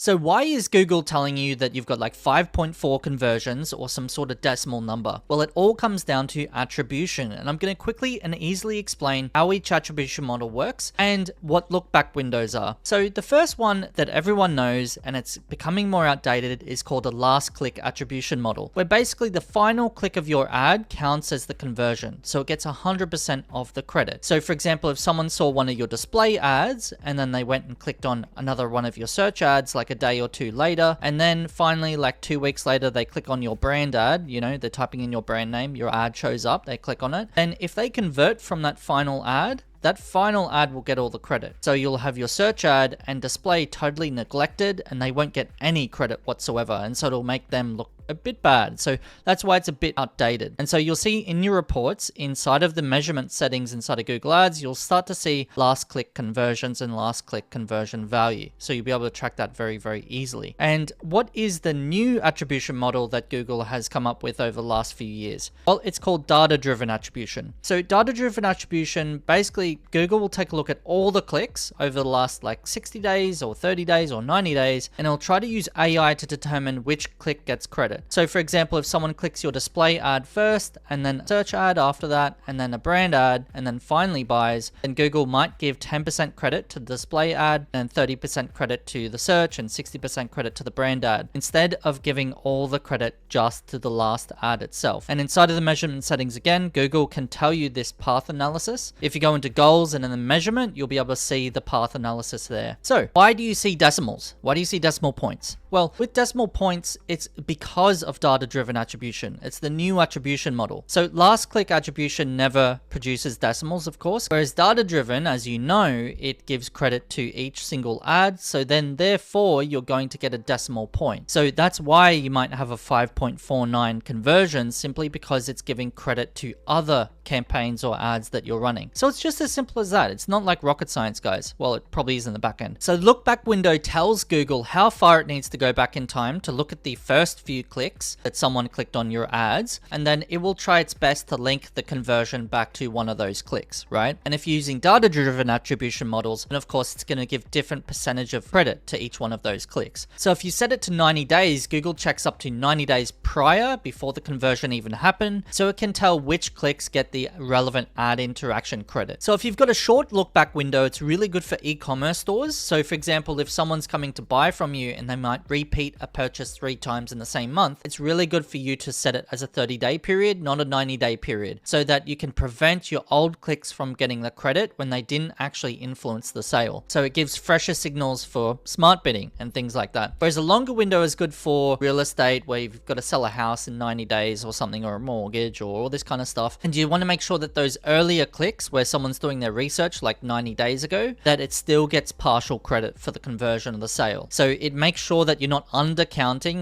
So why is Google telling you that you've got like 5.4 conversions or some sort of decimal number? Well, it all comes down to attribution, and I'm going to quickly and easily explain how each attribution model works and what look-back windows are. So the first one that everyone knows, and it's becoming more outdated, is called a last click attribution model, where basically the final click of your ad counts as the conversion. So it gets 100% of the credit. So for example, if someone saw one of your display ads and then they went and clicked on another one of your search ads like a day or two later, and then finally like 2 weeks later they click on your brand ad, they're typing in your brand name, your ad shows up, they click on it, and if they convert from that final ad, that final ad will get all the credit. So you'll have your search ad and display totally neglected and they won't get any credit whatsoever, and so it'll make them look a bit bad. So that's why it's a bit outdated. And so you'll see in your reports inside of the measurement settings inside of Google Ads, you'll start to see last click conversions and last click conversion value. So you'll be able to track that very, very easily. And what is the new attribution model that Google has come up with over the last few years? Well, it's called data-driven attribution. So data-driven attribution, basically Google will take a look at all the clicks over the last like 60 days or 30 days or 90 days, and it'll try to use AI to determine which click gets credit. So for example, if someone clicks your display ad first and then a search ad after that and then a brand ad and then finally buys, then Google might give 10% credit to the display ad and 30% credit to the search and 60% credit to the brand ad, instead of giving all the credit just to the last ad itself. And inside of the measurement settings again, Google can tell you this path analysis. If you go into goals and in the measurement, you'll be able to see the path analysis there. So why do you see decimals? Why do you see decimal points? Well, with decimal points, it's because of data-driven attribution. It's the new attribution model. So last click attribution never produces decimals, of course, whereas data-driven, as you know, it gives credit to each single ad. So then therefore you're going to get a decimal point. So that's why you might have a 5.49 conversion, simply because it's giving credit to other campaigns or ads that you're running. So it's just as simple as that. It's not like rocket science, guys. Well, it probably is in the back end. So the look back window tells Google how far it needs to go back in time to look at the first few clicks that someone clicked on your ads, and then it will try its best to link the conversion back to one of those clicks, right? And if you're using data-driven attribution models, then of course it's going to give different percentage of credit to each one of those clicks. So if you set it to 90 days, Google checks up to 90 days prior, before the conversion even happened, so it can tell which clicks get the relevant ad interaction credit. So if you've got a short look back window, it's really good for e-commerce stores. So for example, if someone's coming to buy from you and they might repeat a purchase 3 times in the same month, it's really good for you to set it as a 30-day period, not a 90-day period, so that you can prevent your old clicks from getting the credit when they didn't actually influence the sale. So it gives fresher signals for smart bidding and things like that. Whereas a longer window is good for real estate, where you've got to sell a house in 90 days or something, or a mortgage or all this kind of stuff. And you want to make sure that those earlier clicks where someone's doing their research like 90 days ago, that it still gets partial credit for the conversion of the sale. So it makes sure that you're not undercounting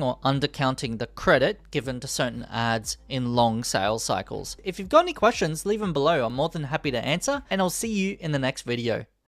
the credit given to certain ads in long sales cycles. If you've got any questions, leave them below. I'm more than happy to answer, and I'll see you in the next video.